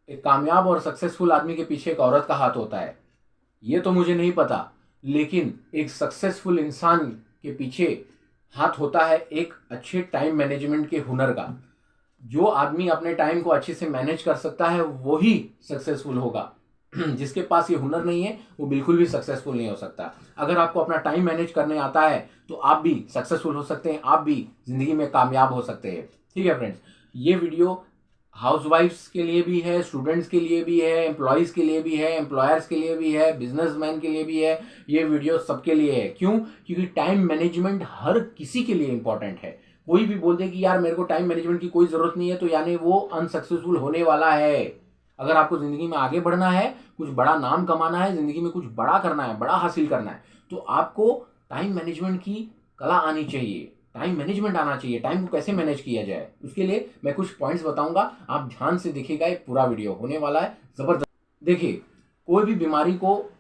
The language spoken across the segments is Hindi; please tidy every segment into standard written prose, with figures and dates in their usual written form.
एक कामयाब और सक्सेसफुल आदमी के पीछे एक औरत का हाथ होता है, ये तो मुझे नहीं पता, लेकिन एक सक्सेसफुल इंसान के पीछे हाथ होता है एक अच्छे टाइम मैनेजमेंट के हुनर का। जो आदमी अपने टाइम को अच्छे से मैनेज कर सकता है वही सक्सेसफुल होगा। जिसके पास ये हुनर नहीं है वो बिल्कुल भी सक्सेसफुल नहीं हो सकता। अगर आपको अपना टाइम मैनेज करने आता है तो आप भी सक्सेसफुल हो सकते हैं, आप भी जिंदगी में कामयाब हो सकते हैं। ठीक है फ्रेंड्स, ये वीडियो हाउसवाइफ्स के लिए भी है, स्टूडेंट्स के लिए भी है, एम्प्लॉयज़ के लिए भी है, एम्प्लॉयर्स के लिए भी है, बिजनेसमैन के लिए भी है। ये वीडियो सबके लिए है। क्यों? क्योंकि टाइम मैनेजमेंट हर किसी के लिए इंपॉर्टेंट है। कोई भी बोल दे कि यार मेरे को टाइम मैनेजमेंट की कोई ज़रूरत नहीं है, तो यानी वो अनसक्सेसफुल होने वाला है। अगर आपको ज़िंदगी में आगे बढ़ना है, कुछ बड़ा नाम कमाना है, ज़िंदगी में कुछ बड़ा करना है, बड़ा हासिल करना है, तो आपको टाइम मैनेजमेंट की कला आनी चाहिए, टाइम मैनेजमेंट आना चाहिए। टाइम को कैसे मैनेज किया जाए उसके लिए मैं कुछ पॉइंट्स बताऊंगा, आप ध्यान से देखिएगा। ये पूरा वीडियो होने वाला है ज़बरदस्त। देखिए, कोई भी बीमारी को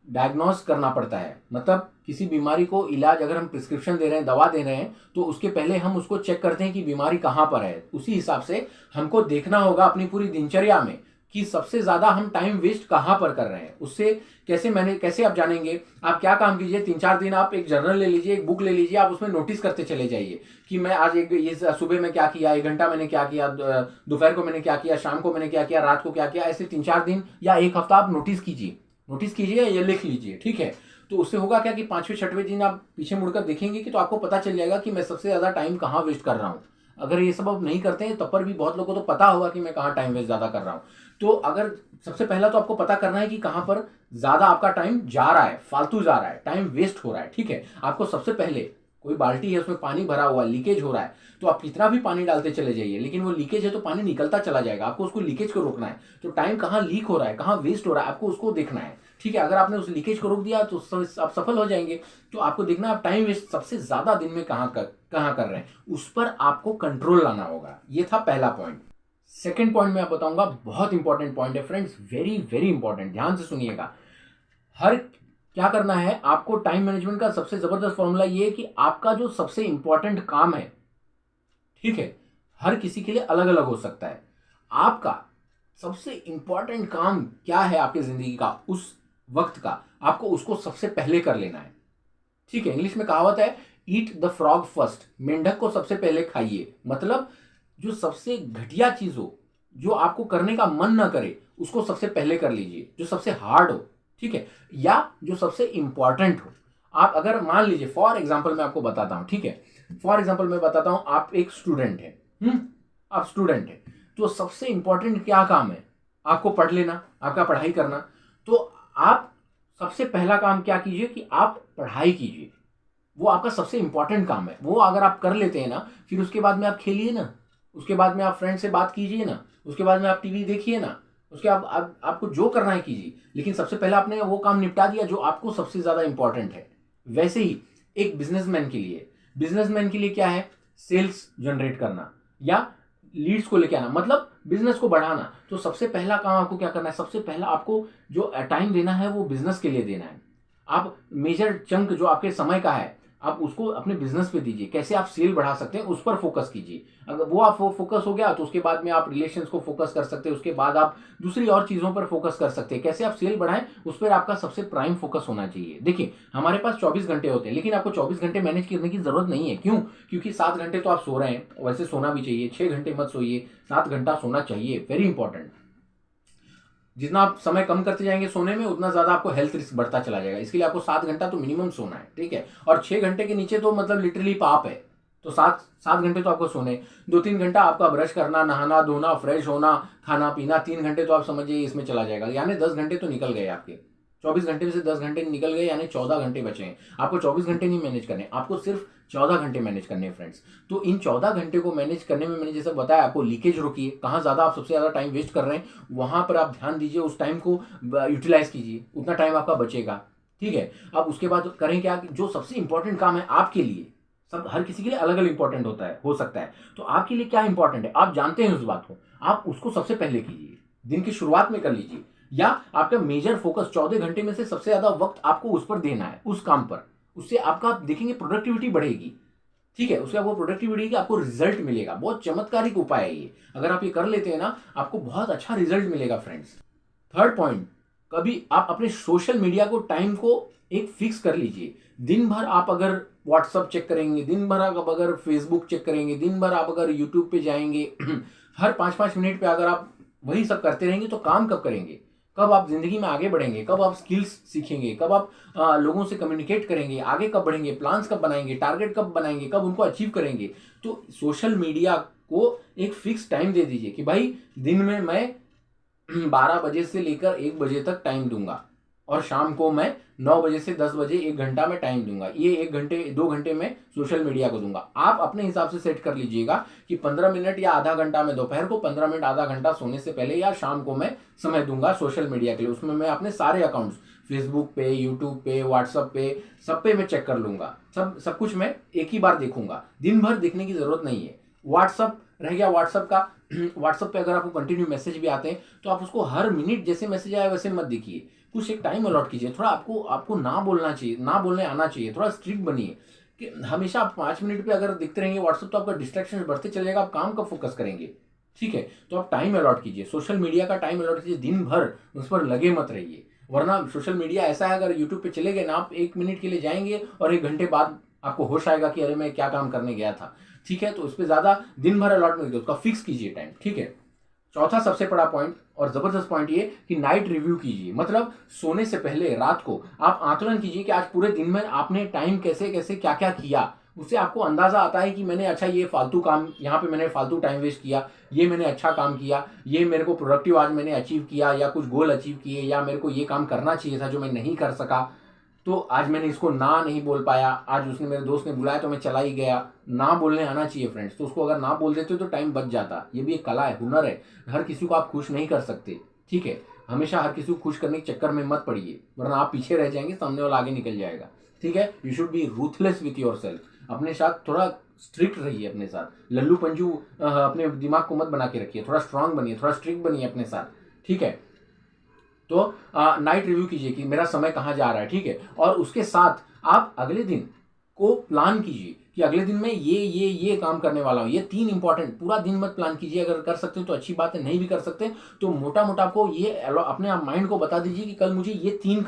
डायग्नोस करना पड़ता है, मतलब किसी बीमारी को इलाज, अगर हम प्रिस्क्रिप्शन दे रहे हैं, दवा दे रहे हैं, तो उसके पहले हम उसको चेक करते हैं कि बीमारी कहाँ पर है। उसी हिसाब से हमको देखना होगा अपनी पूरी दिनचर्या में कि सबसे ज़्यादा हम टाइम वेस्ट कहाँ पर कर रहे हैं। उससे कैसे आप जानेंगे? आप क्या काम कीजिए, 3-4 दिन आप एक जर्नल ले लीजिए, एक बुक ले लीजिए, आप उसमें नोटिस करते चले जाइए कि मैं आज ये सुबह में क्या किया, 1 घंटा मैंने क्या किया, दोपहर को मैंने क्या किया, शाम को मैंने क्या किया, रात को क्या किया। ऐसे 3-4 दिन या 1 हफ्ता आप नोटिस कीजिए या लिख लीजिए। ठीक है, तो उससे होगा क्या कि 5वें-6वें दिन आप पीछे मुड़कर देखेंगे कि तो आपको पता चल जाएगा कि मैं सबसे ज़्यादा टाइम कहाँ वेस्ट कर रहा हूँ। अगर ये सब आप नहीं करते हैं तब पर भी बहुत लोगों को तो पता होगा कि मैं कहाँ टाइम वेस्ट ज़्यादा कर रहा हूँ। तो अगर सबसे पहला तो आपको पता करना है कि कहाँ पर ज़्यादा आपका टाइम जा रहा है, फालतू जा रहा है, टाइम वेस्ट हो रहा है। ठीक है, आपको सबसे पहले, कोई बाल्टी है उसमें पानी भरा हुआ, लीकेज हो रहा है, तो आप कितना भी पानी डालते चले जाइए, लेकिन वो लीकेज है तो पानी निकलता चला जाएगा। आपको उसको लीकेज को रोकना है। तो टाइम कहाँ लीक हो रहा है, कहाँ वेस्ट हो रहा है, आपको उसको देखना है। ठीक है, अगर आपने उस लीकेज को रोक दिया तो आप सफल हो जाएंगे। तो आपको देखना है आप टाइम वेस्ट सबसे ज्यादा दिन में कहाँ कर रहे हैं, उस पर आपको कंट्रोल लाना होगा। ये था पहला पॉइंट। सेकेंड पॉइंट मैं बताऊंगा, बहुत इंपॉर्टेंट पॉइंट है फ्रेंड्स, वेरी वेरी इंपॉर्टेंट, ध्यान से सुनिएगा। क्या करना है आपको? टाइम मैनेजमेंट का सबसे जबरदस्त फॉर्मूला ये है कि आपका जो सबसे इंपॉर्टेंट काम है, ठीक है, हर किसी के लिए अलग अलग हो सकता है। आपका सबसे इंपॉर्टेंट काम क्या है आपकी जिंदगी का, उस वक्त का, आपको उसको सबसे पहले कर लेना है। ठीक है, इंग्लिश में कहावत है, ईट द फ्रॉग फर्स्ट, मेंढक को सबसे पहले खाइए। मतलब जो सबसे घटिया चीज हो, जो आपको करने का मन ना करे, उसको सबसे पहले कर लीजिए। जो सबसे हार्ड हो, ठीक है, या जो सबसे इंपॉर्टेंट हो। आप अगर मान लीजिए, फॉर एग्जाम्पल मैं आपको बताता हूं, ठीक है, फॉर एग्जाम्पल मैं बताता हूं, आप एक स्टूडेंट है, आप स्टूडेंट है, तो सबसे इंपॉर्टेंट क्या काम है? आपको पढ़ लेना, आपका पढ़ाई करना। तो आप सबसे पहला काम क्या कीजिए कि आप पढ़ाई कीजिए। वो आपका सबसे इंपॉर्टेंट काम है। वो अगर आप कर लेते हैं ना, फिर उसके बाद में आप खेलिए ना, उसके बाद में आप फ्रेंड से बात कीजिए ना, उसके बाद में आप टीवी देखिए ना, उसके आपको जो करना है कीजिए। लेकिन सबसे पहले आपने वो काम निपटा दिया जो आपको सबसे ज़्यादा इंपॉर्टेंट है। वैसे ही एक बिजनेसमैन के लिए क्या है? सेल्स जनरेट करना या लीड्स को लेके आना, मतलब बिजनेस को बढ़ाना। तो सबसे पहला काम आपको क्या करना है? सबसे पहला आपको जो टाइम देना है वो बिजनेस के लिए देना है। आप मेजर चंक जो आपके समय का है, आप उसको अपने बिजनेस पे दीजिए। कैसे आप सेल बढ़ा सकते हैं उस पर फोकस कीजिए। अगर वो आप फोकस हो गया तो उसके बाद में आप रिलेशंस को फोकस कर सकते हैं, उसके बाद आप दूसरी और चीज़ों पर फोकस कर सकते हैं। कैसे आप सेल बढ़ाएं, उस पर आपका सबसे प्राइम फोकस होना चाहिए। देखिए, हमारे पास 24 घंटे होते हैं, लेकिन आपको 24 घंटे मैनेज करने की जरूरत नहीं है। क्यों? क्योंकि 7 घंटे तो आप सो रहे हैं, वैसे सोना भी चाहिए। 6 घंटे मत सोइए, 7 घंटा सोना चाहिए, वेरी इंपॉर्टेंट। जितना आप समय कम करते जाएंगे सोने में, उतना ज़्यादा आपको हेल्थ रिस्क बढ़ता चला जाएगा। इसके लिए आपको 7 घंटा तो मिनिमम सोना है, ठीक है। और 6 घंटे के नीचे तो मतलब लिटरली पाप है। तो 7 घंटे तो आपको सोने, 2-3 घंटा आपका ब्रश करना, नहाना धोना, फ्रेश होना, खाना पीना, 3 घंटे तो आप समझिए इसमें चला जाएगा। यानी 10 घंटे तो निकल गए आपके। 24 घंटे में से 10 घंटे निकल गए, यानी 14 घंटे बचे हैं। आपको 24 घंटे नहीं मैनेज करने, आपको सिर्फ 14 घंटे मैनेज करने हैं फ्रेंड्स। तो इन 14 घंटे को मैनेज करने में मैंने जैसे बताया, आपको लीकेज रोकिए। कहाँ ज़्यादा आप सबसे ज़्यादा टाइम वेस्ट कर रहे हैं वहाँ पर आप ध्यान दीजिए, उस टाइम को यूटिलाइज कीजिए, उतना टाइम आपका बचेगा। ठीक है, अब उसके बाद करें क्या? जो सबसे इंपॉर्टेंट काम है आपके लिए, सब हर किसी के लिए अलग अलग इंपॉर्टेंट होता है, हो सकता है। तो आपके लिए क्या इंपॉर्टेंट है आप जानते हैं उस बात को, आप उसको सबसे पहले कीजिए, दिन की शुरुआत में कर लीजिए। या आपका मेजर फोकस 14 घंटे में से सबसे ज्यादा वक्त आपको उस पर देना है, उस काम पर। उससे आपका देखेंगे प्रोडक्टिविटी बढ़ेगी। ठीक है, उससे आपको प्रोडक्टिविटी का आपको रिजल्ट मिलेगा। बहुत चमत्कारिक उपाय है ये, अगर आप ये कर लेते हैं ना आपको बहुत अच्छा रिजल्ट मिलेगा फ्रेंड्स। थर्ड पॉइंट, कभी आप अपने सोशल मीडिया को टाइम को एक फिक्स कर लीजिए। दिन भर आप अगर व्हाट्सअप चेक करेंगे, दिन भर आप अगर फेसबुक चेक करेंगे, दिन भर आप अगर यूट्यूब पे जाएंगे हर 5-5 मिनट पे अगर आप वही सब करते रहेंगे तो काम कब करेंगे? कब आप जिंदगी में आगे बढ़ेंगे? कब आप स्किल्स सीखेंगे? कब आप लोगों से कम्युनिकेट करेंगे? आगे कब बढ़ेंगे? प्लान्स कब बनाएंगे? टारगेट कब बनाएंगे? कब उनको अचीव करेंगे? तो सोशल मीडिया को एक फिक्स टाइम दे दीजिए कि भाई दिन में मैं 12 बजे से लेकर 1 बजे तक टाइम दूंगा और शाम को मैं 9 बजे से 10 बजे 1 घंटा में टाइम दूंगा। ये 1 घंटे 2 घंटे में सोशल मीडिया को दूंगा। आप अपने हिसाब से सेट कर लीजिएगा कि 15 मिनट या आधा घंटा मैं दोपहर को, 15 मिनट आधा घंटा सोने से पहले या शाम को मैं समय दूंगा सोशल मीडिया के लिए। उसमें मैं अपने सारे अकाउंट्स फेसबुक पे, यूट्यूब पे, व्हाट्सअप पे, सब पे मैं चेक कर लूंगा। सब कुछ मैं एक ही बार देखूंगा। दिन भर देखने की जरूरत नहीं है। व्हाट्सअप रह गया, व्हाट्सअप का व्हाट्सअप पे अगर आपको कंटिन्यू मैसेज भी आते हैं तो आप उसको हर मिनट जैसे मैसेज आया वैसे मत देखिए। कुछ एक टाइम अलॉट कीजिए। थोड़ा आपको ना बोलना चाहिए, ना बोलने आना चाहिए। थोड़ा स्ट्रिक्ट बनिए कि हमेशा आप 5 मिनट पे अगर देखते रहेंगे व्हाट्सअप तो आपका डिस्ट्रैक्शन बढ़ते चले जाएगा। आप काम कब फोकस करेंगे? ठीक है, तो आप टाइम अलॉट कीजिए, सोशल मीडिया का टाइम अलॉट कीजिए। दिन भर उस पर लगे मत रहिए, वरना सोशल मीडिया ऐसा है अगर यूट्यूब पे चले गए ना आप 1 मिनट के लिए जाएंगे और 1 घंटे बाद आपको होश आएगा कि अरे मैं क्या काम करने गया था। ठीक है, तो उस पर ज्यादा दिन भर अलॉट मत कीजिए, उसका फिक्स कीजिए टाइम। ठीक है, चौथा सबसे बड़ा पॉइंट और जबरदस्त पॉइंट ये कि नाइट रिव्यू कीजिए। मतलब सोने से पहले रात को आप आकलन कीजिए कि आज पूरे दिन में आपने टाइम कैसे कैसे क्या क्या किया। उससे आपको अंदाजा आता है कि मैंने अच्छा ये फालतू काम, यहाँ पे मैंने फालतू टाइम वेस्ट किया, ये मैंने अच्छा काम किया, ये मेरे को प्रोडक्टिव आज मैंने अचीव किया, या कुछ गोल अचीव किए, या मेरे को ये काम करना चाहिए था जो मैं नहीं कर सका, तो आज मैंने इसको ना नहीं बोल पाया, आज उसने मेरे दोस्त ने बुलाया तो मैं चला ही गया। ना बोलने आना चाहिए फ्रेंड्स। तो उसको अगर ना बोल देते तो टाइम बच जाता। ये भी एक कला है, हुनर है। हर किसी को आप खुश नहीं कर सकते। ठीक है, हमेशा हर किसी को खुश करने के चक्कर में मत पड़िए, वरना आप पीछे रह जाएंगे, सामने वाला आगे निकल जाएगा। ठीक है, you should be ruthless with your self. अपने साथ थोड़ा स्ट्रिक्ट रहिए, अपने साथ लल्लू पंजू अपने दिमाग को मत बना के रखिए। थोड़ा स्ट्रांग बनिए, थोड़ा स्ट्रिक्ट बनिए अपने साथ। ठीक है, तो नाइट रिव्यू कीजिए कि मेरा समय कहाँ जा रहा है। ठीक है, और उसके साथ आप अगले दिन को प्लान कीजिए कि अगले दिन में ये काम करने वाला हूँ। ये 3 इंपॉर्टेंट, पूरा दिन मत प्लान कीजिए। अगर कर सकते हो तो अच्छी बात है, नहीं भी कर सकते तो मोटा मोटा आपको ये अपने आप माइंड को बता दीजिए कि कल मुझे ये 3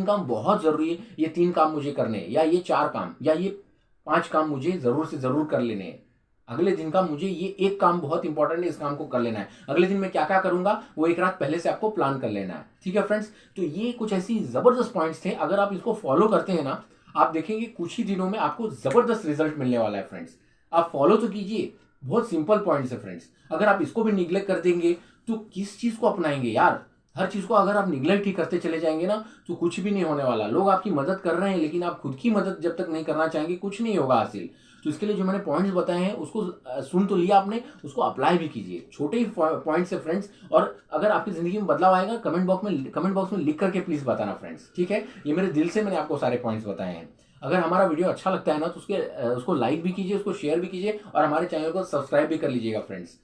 काम बहुत जरूरी है, ये 3 काम मुझे करने हैं, या ये 4 काम या ये 5 काम मुझे जरूर से जरूर कर लेने हैं। अगले दिन का मुझे ये एक काम बहुत इंपॉर्टेंट है, इस काम को कर लेना है। अगले दिन मैं क्या क्या करूंगा वो एक रात पहले से आपको प्लान कर लेना है। ठीक है फ्रेंड्स, तो ये कुछ ऐसी जबरदस्त पॉइंट्स थे। अगर आप इसको फॉलो करते हैं ना, आप देखेंगे कुछ ही दिनों में आपको जबरदस्त रिजल्ट मिलने वाला है फ्रेंड्स। आप फॉलो तो कीजिए, बहुत सिंपल पॉइंट्स है फ्रेंड्स। अगर आप इसको भी निग्लेक्ट कर देंगे तो किस चीज को अपनाएंगे यार? हर चीज को अगर आप निग्लेक्ट ही करते चले जाएंगे ना तो कुछ भी नहीं होने वाला। लोग आपकी मदद कर रहे हैं लेकिन आप खुद की मदद जब तक नहीं करना चाहेंगे कुछ नहीं होगा हासिल। तो इसके लिए जो मैंने पॉइंट्स बताए हैं उसको सुन तो लिया आपने, उसको अप्लाई भी कीजिए। छोटे ही पॉइंट्स है फ्रेंड्स, और अगर आपकी जिंदगी में बदलाव आएगा कमेंट बॉक्स में लिख करके प्लीज बताना फ्रेंड्स। ठीक है, ये मेरे दिल से मैंने आपको सारे पॉइंट्स बताए हैं। अगर हमारा वीडियो अच्छा लगता है ना तो उसको लाइक भी कीजिए, उसको शेयर भी कीजिए और हमारे चैनल को सब्सक्राइब भी कर लीजिएगा फ्रेंड्स।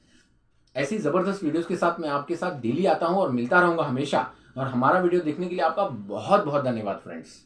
ऐसी जबरदस्त वीडियोस के साथ मैं आपके साथ डेली आता हूं और मिलता रहूंगा हमेशा। और हमारा वीडियो देखने के लिए आपका बहुत बहुत धन्यवाद फ्रेंड्स।